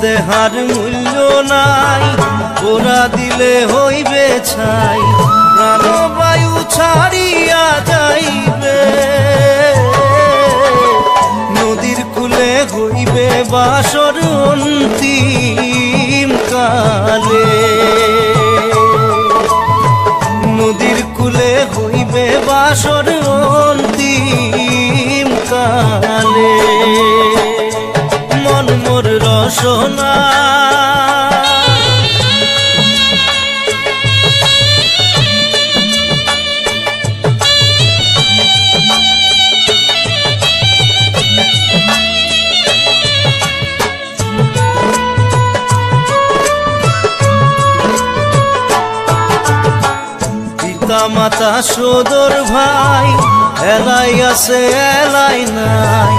দেহার মূল্য নাই, ওরা দিলে হইবে ছাই, প্রাণবায়ু ছাড়িয়া যাইবে। নদীর কূলে হইবে বাসর অন্তিম কালে, নদীর কূলে হইবে বাসর অন্তিম কালে। মন মোর রসনা পিতা মাতা সদর ভাই, এলাই আছে এলাই নাই,